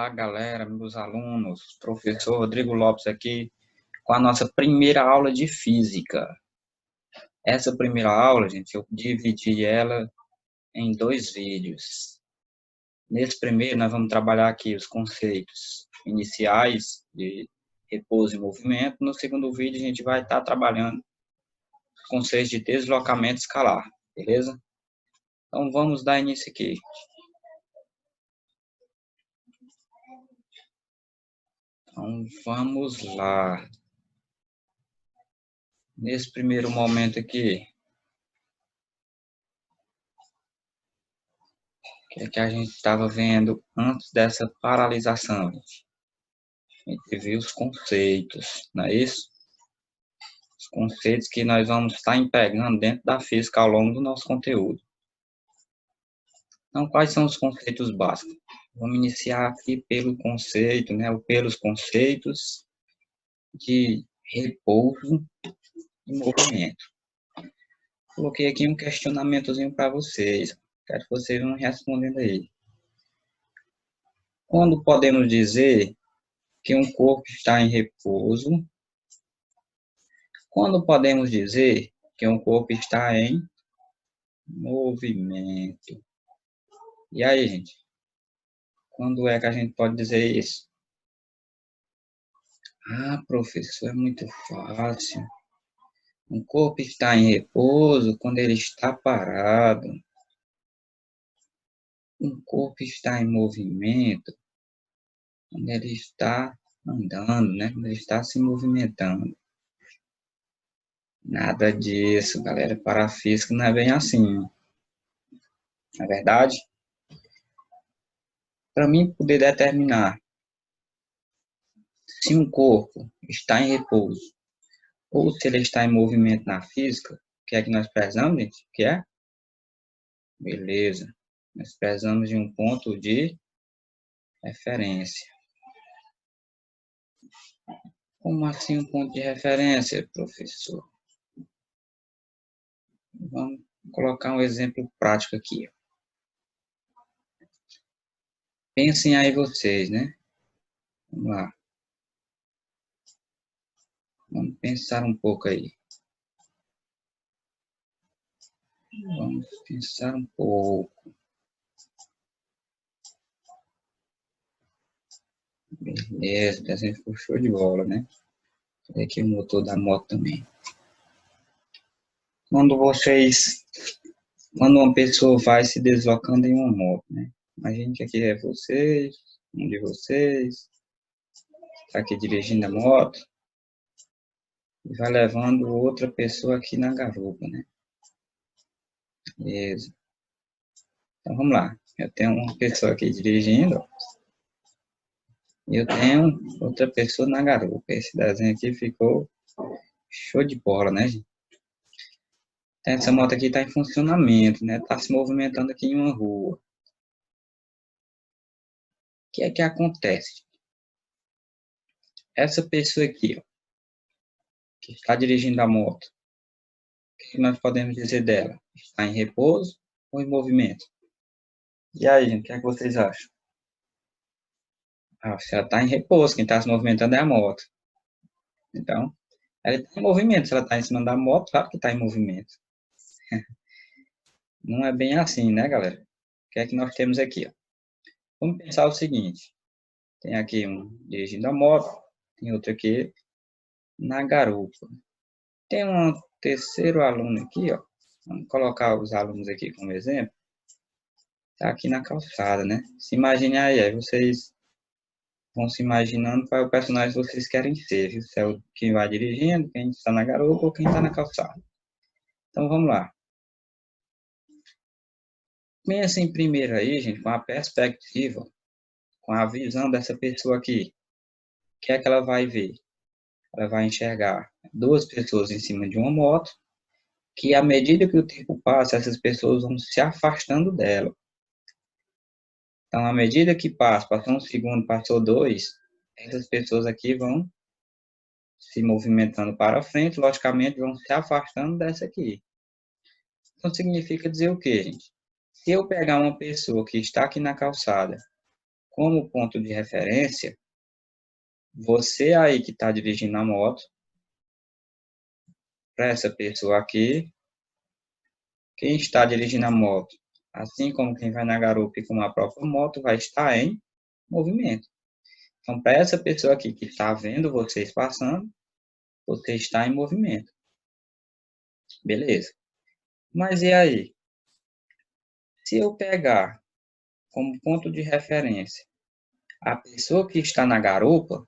Olá, galera, meus alunos, professor Rodrigo Lopes aqui com a nossa primeira aula de física. Essa primeira aula, gente, eu dividi ela em dois vídeos. Nesse primeiro, nós vamos trabalhar aqui os conceitos iniciais de repouso e movimento. No segundo vídeo, a gente vai estar trabalhando os conceitos de deslocamento escalar, beleza? Então, vamos dar início aqui. Então, vamos lá. Nesse primeiro momento aqui, o que a gente estava vendo antes dessa paralisação, gente? A gente viu os conceitos, não é isso? Os conceitos que nós vamos estar empregando dentro da física ao longo do nosso conteúdo. Então, quais são os conceitos básicos? Vamos iniciar aqui pelo conceito, né? Ou pelos conceitos de repouso e movimento. Coloquei aqui um questionamentozinho para vocês. Quero que vocês vão respondendo aí. Quando podemos dizer que um corpo está em repouso? Quando podemos dizer que um corpo está em movimento? E aí, gente? Quando é que a gente pode dizer isso? Ah, professor, é muito fácil. Um corpo está em repouso quando ele está parado. Um corpo está em movimento quando ele está andando, né? Quando ele está se movimentando. Nada disso, galera. Para a física não é bem assim. Não é verdade? Para mim poder determinar se um corpo está em repouso ou se ele está em movimento na física, o que é que nós precisamos, gente? O que é? Beleza. Nós precisamos de um ponto de referência. Como assim um ponto de referência, professor? Vamos colocar um exemplo prático aqui. Pensem aí vocês, né? Vamos lá. Vamos pensar um pouco aí. Vamos pensar um pouco. Beleza, o desenho ficou show de bola, né? Olha aqui o motor da moto também. Quando uma pessoa vai se deslocando em uma moto, né? Imagine que aqui é vocês, um de vocês, está aqui dirigindo a moto, e vai levando outra pessoa aqui na garupa, né? Beleza. Então, vamos lá. Eu tenho uma pessoa aqui dirigindo, e eu tenho outra pessoa na garupa. Esse desenho aqui ficou show de bola, né, gente? Essa moto aqui está em funcionamento, né? Está se movimentando aqui em uma rua. O que é que acontece? Essa pessoa aqui, ó, que está dirigindo a moto, o que nós podemos dizer dela? Está em repouso ou em movimento? E aí, gente, o que é que vocês acham? Ah, se ela está em repouso, quem está se movimentando é a moto. Então, ela está em movimento. Se ela está em cima da moto, claro que está em movimento. Não é bem assim, né, galera? O que é que nós temos aqui, ó? Vamos pensar o seguinte. Tem aqui um dirigindo a moto, tem outro aqui na garupa. Tem um terceiro aluno aqui, ó. Vamos colocar os alunos aqui como exemplo. Está aqui na calçada, né? Se imagine aí vocês vão se imaginando qual é o personagem que vocês querem ser, viu? Se é o quem vai dirigindo, quem está na garupa ou quem está na calçada. Então, vamos lá. Pensem primeiro aí, gente, com a perspectiva, com a visão dessa pessoa aqui. O que é que ela vai ver? Ela vai enxergar duas pessoas em cima de uma moto, que à medida que o tempo passa, essas pessoas vão se afastando dela. Então, à medida que passa, passou um segundo, passou dois, essas pessoas aqui vão se movimentando para frente, logicamente vão se afastando dessa aqui. Então, significa dizer o quê, gente? Se eu pegar uma pessoa que está aqui na calçada, como ponto de referência, você aí que está dirigindo a moto, para essa pessoa aqui, quem está dirigindo a moto, assim como quem vai na garupa e com a própria moto, vai estar em movimento. Então, para essa pessoa aqui que está vendo vocês passando, você está em movimento. Beleza. Mas e aí? Se eu pegar como ponto de referência a pessoa que está na garupa,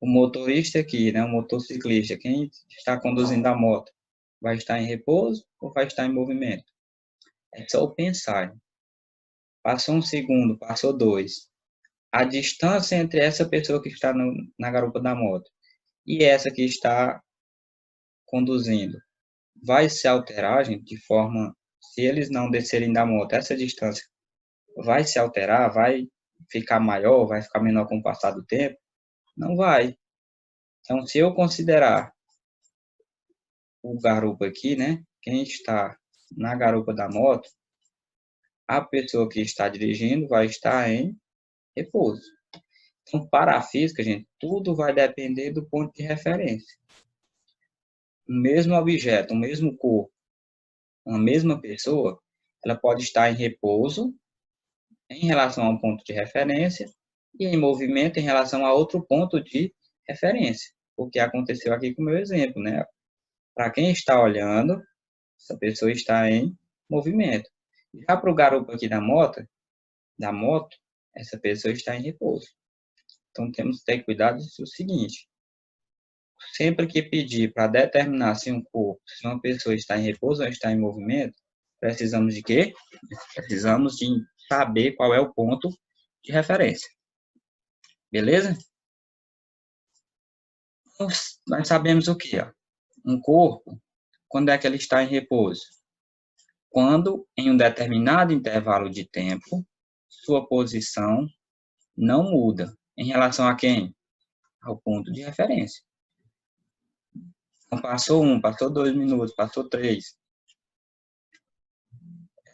o motorista aqui, né, o motociclista, quem está conduzindo a moto, vai estar em repouso ou vai estar em movimento? É só eu pensar. Passou um segundo, passou dois. A distância entre essa pessoa que está na garupa da moto e essa que está conduzindo vai se alterar, gente, de forma, se eles não descerem da moto, essa distância vai se alterar, vai ficar maior, vai ficar menor com o passar do tempo? Não vai. Então, se eu considerar o garupa aqui, né, quem está na garupa da moto, a pessoa que está dirigindo vai estar em repouso. Então, para a física, gente, tudo vai depender do ponto de referência. O mesmo objeto, o mesmo corpo, uma mesma pessoa, ela pode estar em repouso em relação a um ponto de referência e em movimento em relação a outro ponto de referência. O que aconteceu aqui com o meu exemplo, né? Para quem está olhando, essa pessoa está em movimento. Já para o garupa aqui da moto, essa pessoa está em repouso. Então, temos que ter cuidado do seguinte: sempre que pedir para determinar se um corpo, se uma pessoa está em repouso ou está em movimento, precisamos de quê? Precisamos de saber qual é o ponto de referência. Beleza? Nós sabemos o que? Um corpo, quando é que ele está em repouso? Quando, em um determinado intervalo de tempo, sua posição não muda. Em relação a quem? Ao ponto de referência. Então, passou 1, passou 2 minutos, passou 3.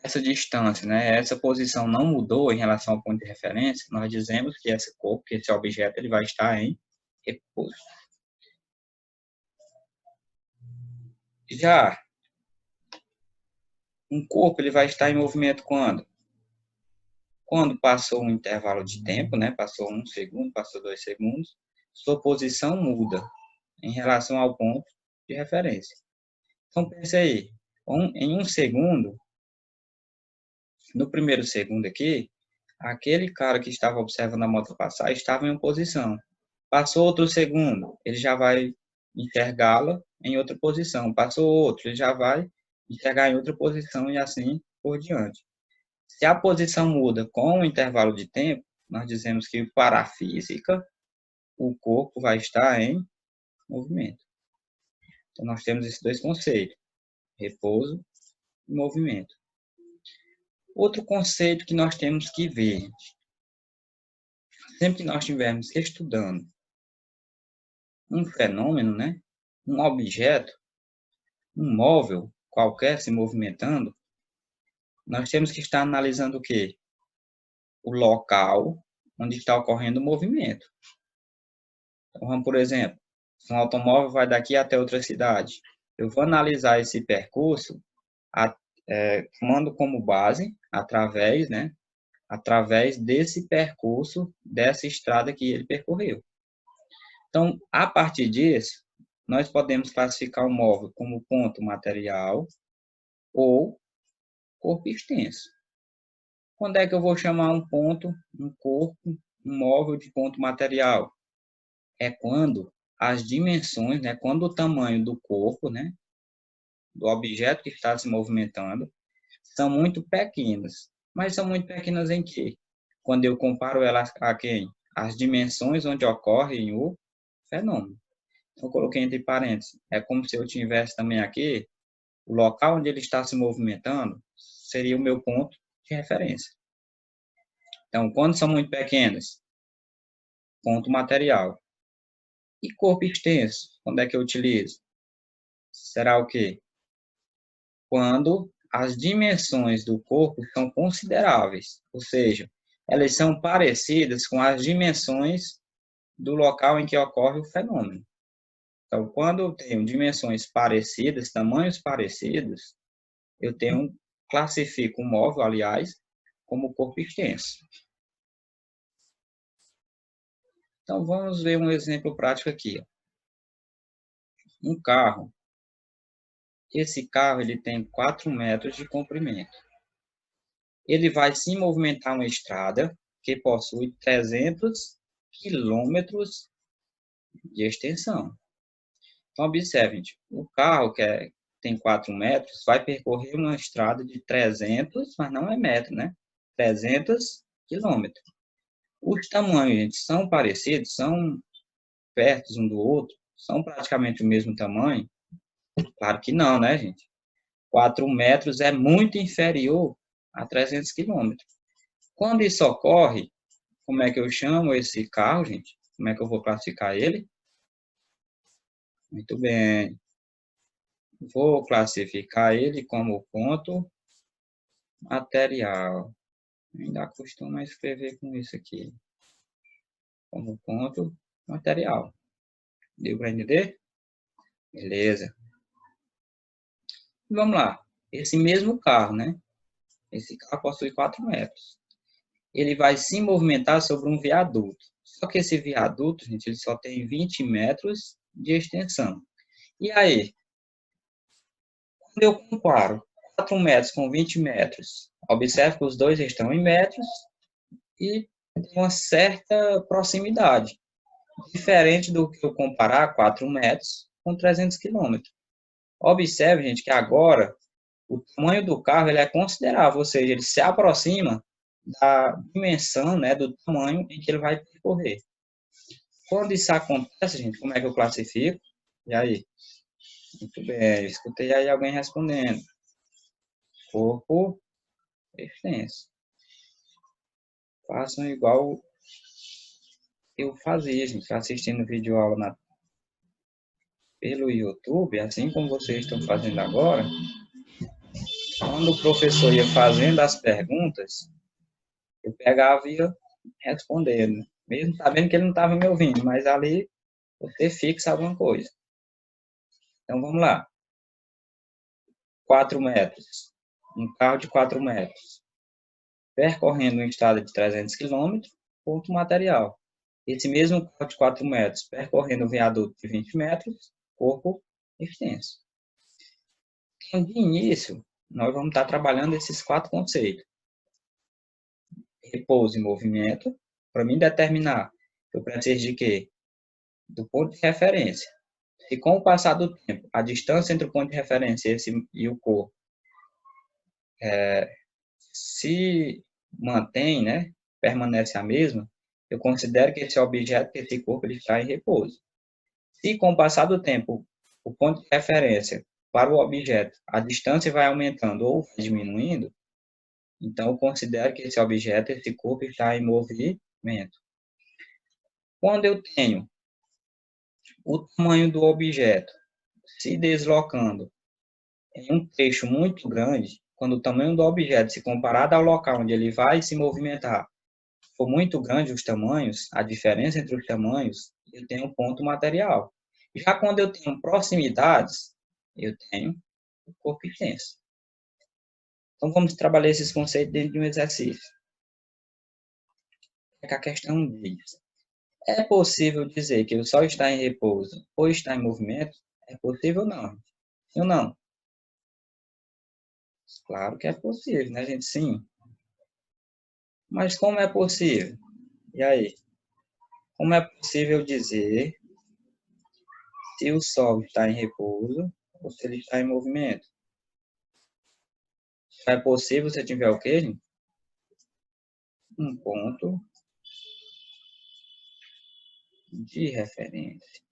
Essa distância, né, essa posição não mudou em relação ao ponto de referência, nós dizemos que esse corpo, que esse objeto, ele vai estar em repouso. Já um corpo, ele vai estar em movimento quando? Quando passou um intervalo de tempo, né, passou 1 segundo, passou 2 segundos, sua posição muda em relação ao ponto de referência. Então, pense aí, em 1 segundo, no primeiro segundo aqui, aquele cara que estava observando a moto passar estava em uma posição. Passou outro segundo, ele já vai enxergá-la em outra posição. Passou outro, ele já vai enxergar em outra posição e assim por diante. Se a posição muda com o intervalo de tempo, nós dizemos que para a física, o corpo vai estar em movimento. Então, nós temos esses dois conceitos, repouso e movimento. Outro conceito que nós temos que ver, sempre que nós estivermos estudando um fenômeno, né, um objeto, um móvel qualquer se movimentando, nós temos que estar analisando o quê? O local onde está ocorrendo o movimento. Então, vamos, por exemplo, se um automóvel vai daqui até outra cidade, eu vou analisar esse percurso tomando como base, através desse percurso, dessa estrada que ele percorreu. Então, a partir disso, nós podemos classificar o móvel como ponto material ou corpo extenso. Quando é que eu vou chamar um ponto, um corpo, um móvel de ponto material? É quando as dimensões, né, quando o tamanho do corpo, né, do objeto que está se movimentando, são muito pequenas. Mas são muito pequenas em quê? Quando eu comparo elas a quem? As dimensões onde ocorre o fenômeno. Então, eu coloquei entre parênteses. É como se eu tivesse também aqui, o local onde ele está se movimentando seria o meu ponto de referência. Então, quando são muito pequenas, ponto material. E corpo extenso, quando é que eu utilizo? Será o quê? Quando as dimensões do corpo são consideráveis, ou seja, elas são parecidas com as dimensões do local em que ocorre o fenômeno. Então, quando eu tenho dimensões parecidas, tamanhos parecidos, eu classifico o móvel, aliás, como corpo extenso. Então, vamos ver um exemplo prático aqui. Um carro. Esse carro ele tem 4 metros de comprimento. Ele vai se movimentar uma estrada que possui 300 quilômetros de extensão. Então, observe, gente, o carro tem 4 metros, vai percorrer uma estrada de 300, mas não é metro, né? 300 quilômetros. Os tamanhos, gente, são parecidos, são perto um do outro, são praticamente o mesmo tamanho? Claro que não, né, gente? 4 metros é muito inferior a 300 quilômetros. Quando isso ocorre, como é que eu chamo esse carro, gente? Como é que eu vou classificar ele? Muito bem. Vou classificar ele como ponto material. Ainda costumo escrever com isso aqui. Como ponto material. Deu para entender? Beleza. Vamos lá. Esse mesmo carro, né? Esse carro possui 4 metros. Ele vai se movimentar sobre um viaduto. Só que esse viaduto, gente, ele só tem 20 metros de extensão. E aí? Quando eu comparo 4 metros com 20 metros, observe que os dois estão em metros e tem uma certa proximidade. Diferente do que eu comparar 4 metros com 300 quilômetros. Observe, gente, que agora o tamanho do carro ele é considerável, ou seja, ele se aproxima da dimensão, né, do tamanho em que ele vai percorrer. Quando isso acontece, gente, como é que eu classifico? E aí? Muito bem, escutei aí alguém respondendo. Corpo extenso. Façam igual eu fazia, gente, assistindo vídeo aula pelo YouTube, assim como vocês estão fazendo agora. Quando o professor ia fazendo as perguntas, eu pegava e ia respondendo. Mesmo sabendo que ele não estava me ouvindo, mas ali você fixa alguma coisa. Então vamos lá. 4 metros. Um carro de 4 metros. Percorrendo uma estrada de 300 quilômetros, ponto material. Esse mesmo carro de 4 metros, percorrendo um viaduto de 20 metros, corpo extenso. Então, de início, nós vamos estar trabalhando esses 4 conceitos. Repouso e movimento. Para mim determinar, eu preciso de quê? Do ponto de referência. E com o passar do tempo, a distância entre o ponto de referência e o corpo se mantém, né, permanece a mesma, eu considero que esse objeto, que esse corpo, ele está em repouso. Se com o passar do tempo, o ponto de referência para o objeto, a distância vai aumentando ou vai diminuindo, então eu considero que esse objeto, esse corpo, está em movimento. Quando eu tenho o tamanho do objeto se deslocando em um trecho muito grande, quando o tamanho do objeto, se comparado ao local onde ele vai se movimentar, for muito grande os tamanhos, a diferença entre os tamanhos, eu tenho um ponto material. Já quando eu tenho proximidades, eu tenho o corpo extenso. Então, vamos trabalhar esses conceitos dentro de um exercício. O que a questão diz? É possível dizer que o Sol está em repouso ou está em movimento? É possível ou não? Sim ou não? Claro que é possível, né, gente? Sim. Mas como é possível? E aí? Como é possível dizer se o Sol está em repouso ou se ele está em movimento? É possível se tiver o quê, gente? Um ponto de referência.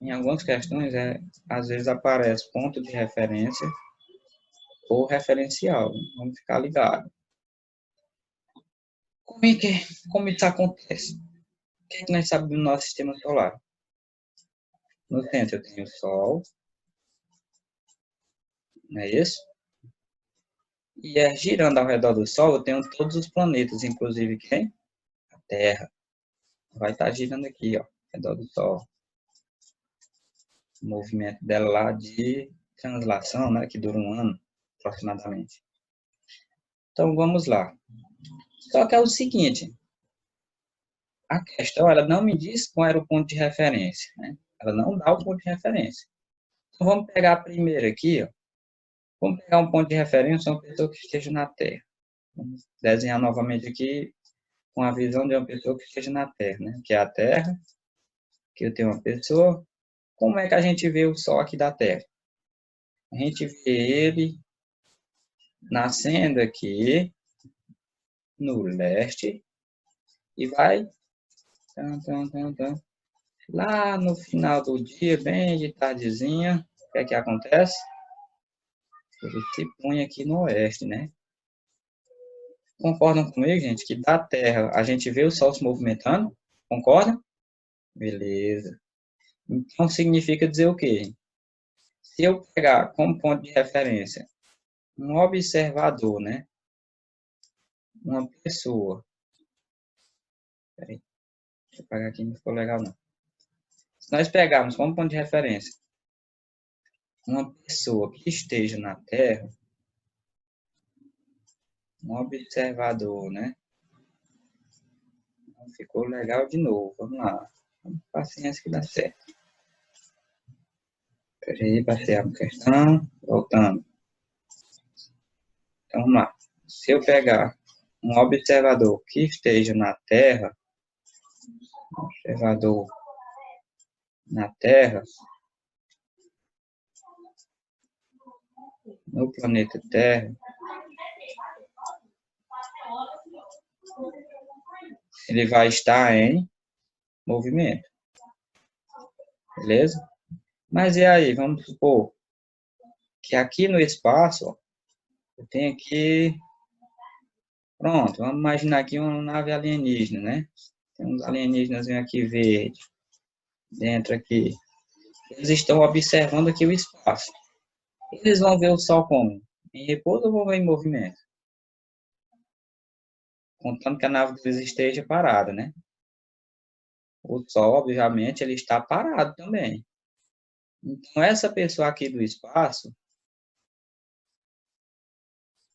Em algumas questões, às vezes aparece ponto de referência ou referencial. Vamos ficar ligados. Como isso acontece? O que é que nós sabemos do nosso sistema solar? No centro eu tenho o Sol, não é isso? E é girando ao redor do Sol, eu tenho todos os planetas, inclusive quem? A Terra. Vai estar girando aqui, ó, ao redor do Sol. O movimento dela lá de translação, né, que dura um ano, aproximadamente. Então, vamos lá. Só que é o seguinte, a questão, ela não me diz qual era o ponto de referência, né? Ela não dá o ponto de referência. Então, vamos pegar a primeira aqui, ó. Vamos pegar um ponto de referência, uma pessoa que esteja na Terra. Vamos desenhar novamente aqui com a visão de uma pessoa que esteja na Terra, né? Que é a Terra, que eu tenho uma pessoa. Como é que a gente vê o Sol aqui da Terra? A gente vê ele nascendo aqui no leste e vai lá no final do dia, bem de tardezinha, o que é que acontece? Ele se põe aqui no oeste, né? Concordam comigo, gente, que da Terra a gente vê o Sol se movimentando? Concorda? Beleza. Então significa dizer o quê? Se eu pegar como ponto de referência um observador, né? Uma pessoa. Peraí, deixa eu pegar aqui, não ficou legal não. Se nós pegarmos como ponto de referência uma pessoa que esteja na Terra, um observador, né? Não ficou legal de novo. Vamos lá. Paciência que dá certo. Peraí, passei a questão. Voltando. Então, vamos lá. Se eu pegar um observador que esteja na Terra, observador na Terra, no planeta Terra, ele vai estar em movimento. Beleza? Mas e aí, vamos supor que aqui no espaço, ó, eu tenho aqui, pronto, vamos imaginar aqui uma nave alienígena, né? Tem uns alienígenas aqui verde, dentro aqui. Eles estão observando aqui o espaço. Eles vão ver o Sol como? Em repouso ou vão ver em movimento? Contando que a nave deles esteja parada, né? O Sol, obviamente, ele está parado também. Então, essa pessoa aqui do espaço,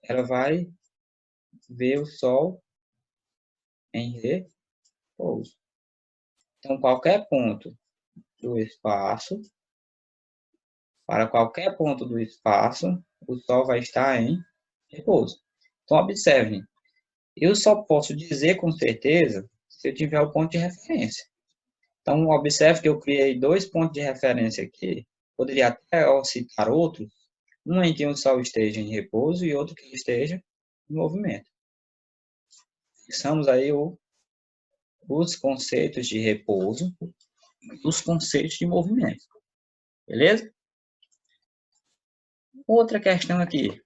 ela vai ver o Sol em repouso. Então, qualquer ponto do espaço, para qualquer ponto do espaço, o Sol vai estar em repouso. Então, observem, eu só posso dizer com certeza se eu tiver o ponto de referência. Então, observe que eu criei dois pontos de referência aqui. Poderia até citar outros, um em que o Sol esteja em repouso e outro que esteja em movimento. Fixamos aí os conceitos de repouso e os conceitos de movimento. Beleza? Outra questão aqui.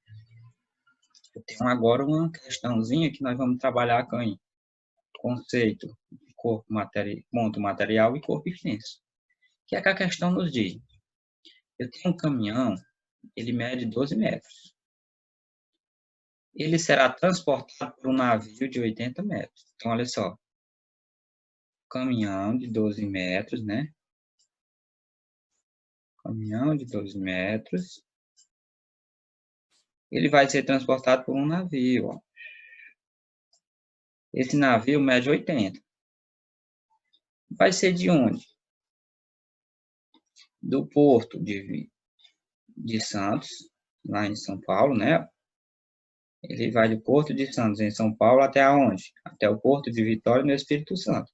Eu tenho agora uma questãozinha que nós vamos trabalhar com o conceito de ponto material e corpo extenso. Que é que a questão nos diz? Eu tenho um caminhão, ele mede 12 metros. Ele será transportado por um navio de 80 metros. Então, olha só. Caminhão de 12 metros, né? Caminhão de 12 metros. Ele vai ser transportado por um navio, ó. Esse navio mede 80. Vai ser de onde? Do porto de Santos, lá em São Paulo, né? Ele vai do porto de Santos, em São Paulo, até onde? Até o porto de Vitória, no Espírito Santo.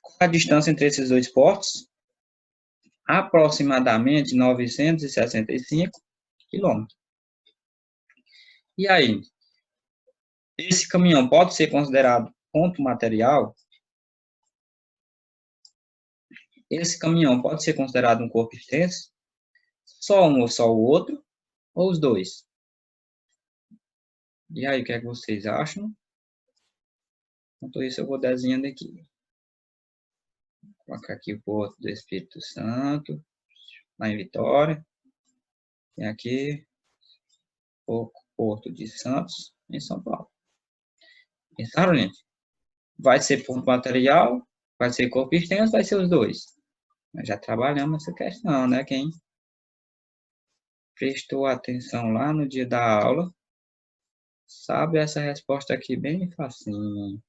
Qual a distância entre esses dois portos? Aproximadamente 965 quilômetros. E aí, esse caminhão pode ser considerado ponto material? Esse caminhão pode ser considerado um corpo extenso? Só um ou só o outro? Ou os dois? E aí, o que é que vocês acham? Enquanto isso, eu vou desenhando aqui. Vou colocar aqui o Porto do Espírito Santo, lá em Vitória. Tem aqui o Porto de Santos, em São Paulo. Pensaram, gente? Vai ser ponto material, vai ser corpo extenso, vai ser os dois. Nós já trabalhamos essa questão, né? Quem prestou atenção lá no dia da aula, sabe essa resposta aqui bem facinho.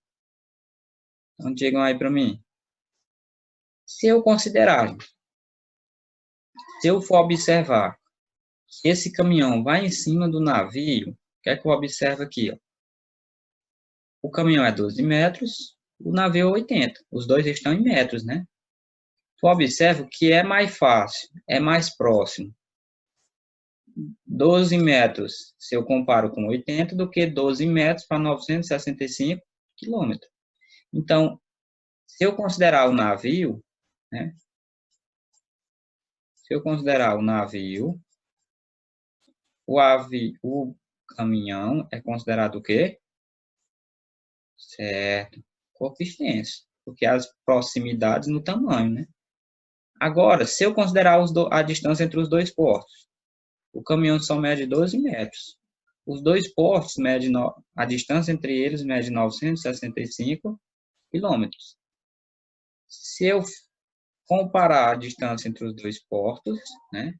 Então, digam aí para mim. Se eu considerar, se eu for observar que esse caminhão vai em cima do navio, o que é que eu observo aqui? Ó? O caminhão é 12 metros, o navio é 80. Os dois estão em metros, né? Eu observo que é mais fácil, é mais próximo 12 metros, se eu comparo com 80, do que 12 metros para 965 quilômetros. Então, se eu considerar o navio, né? Se eu considerar o navio, o caminhão é considerado o quê? Certo. Corpo extenso, porque as proximidades no tamanho, né? Agora, se eu considerar a distância entre os dois portos, o caminhão só mede 12 metros. Os dois portos a distância entre eles mede 965 quilômetros. Se eu comparar a distância entre os dois portos, né?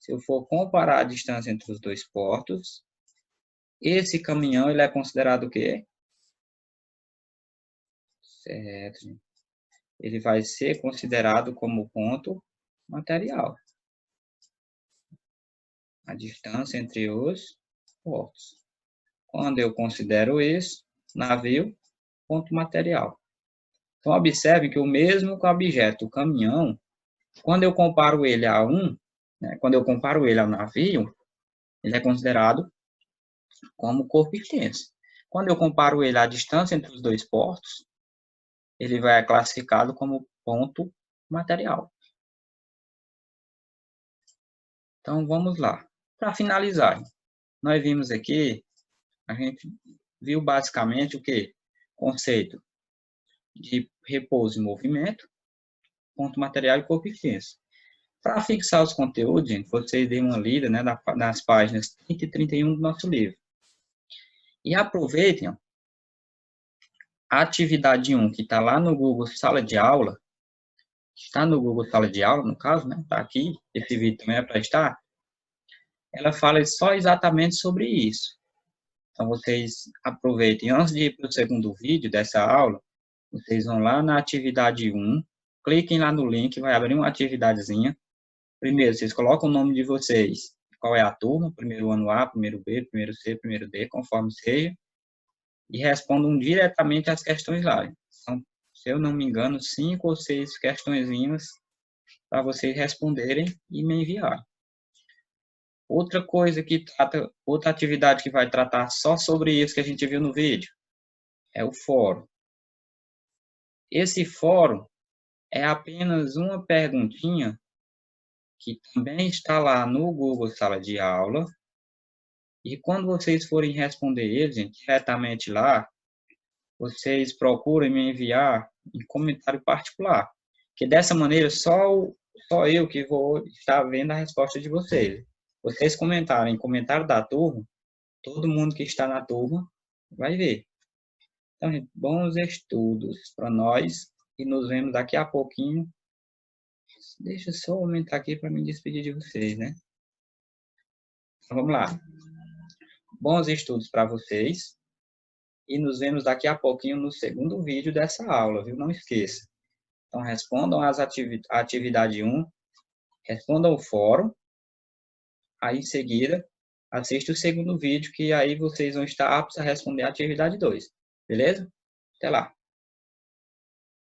Se eu for comparar a distância entre os dois portos, esse caminhão ele é considerado o quê? Certo. Ele vai ser considerado como ponto material. A distância entre os portos. Quando eu considero isso, navio, ponto material. Então, observe que o mesmo objeto, o caminhão, quando eu comparo ele a né, quando eu comparo ele ao navio, ele é considerado como corpo extenso. Quando eu comparo ele à distância entre os dois portos, ele vai ser classificado como ponto material. Então, vamos lá. Para finalizar, nós vimos aqui, a gente viu basicamente o que? Conceito de repouso e movimento, ponto material e corpo extenso. Para fixar os conteúdos, gente, vocês deem uma lida, né, nas páginas 30 e 31 do nosso livro. E aproveitem ó, a atividade 1, que está lá no Google Sala de Aula, está no Google Sala de Aula, no caso, né, está aqui, esse vídeo também é para estar, ela fala só exatamente sobre isso. Então, vocês aproveitem, antes de ir para o segundo vídeo dessa aula, vocês vão lá na atividade 1, cliquem lá no link, vai abrir uma atividadezinha. Primeiro, vocês colocam o nome de vocês, qual é a turma, primeiro ano A, primeiro B, primeiro C, primeiro D, conforme seja, e respondam diretamente as questões lá. Então, se eu não me engano, 5 ou 6 questõezinhas para vocês responderem e me enviar. Outra coisa outra atividade que vai tratar só sobre isso que a gente viu no vídeo, é o fórum. Esse fórum é apenas uma perguntinha que também está lá no Google Sala de Aula. E quando vocês forem responder eles, gente, diretamente lá, vocês procurem me enviar em comentário particular. Que dessa maneira, só eu que vou estar vendo a resposta de vocês. Vocês comentarem em comentário da turma, todo mundo que está na turma vai ver. Então, gente, bons estudos para nós e nos vemos daqui a pouquinho. Deixa eu só aumentar aqui para me despedir de vocês, né? Então, vamos lá. Bons estudos para vocês e nos vemos daqui a pouquinho no segundo vídeo dessa aula, viu? Não esqueça. Então, respondam a atividade 1, respondam o fórum, aí em seguida, assista o segundo vídeo, que aí vocês vão estar aptos a responder a atividade 2. Beleza? Até lá!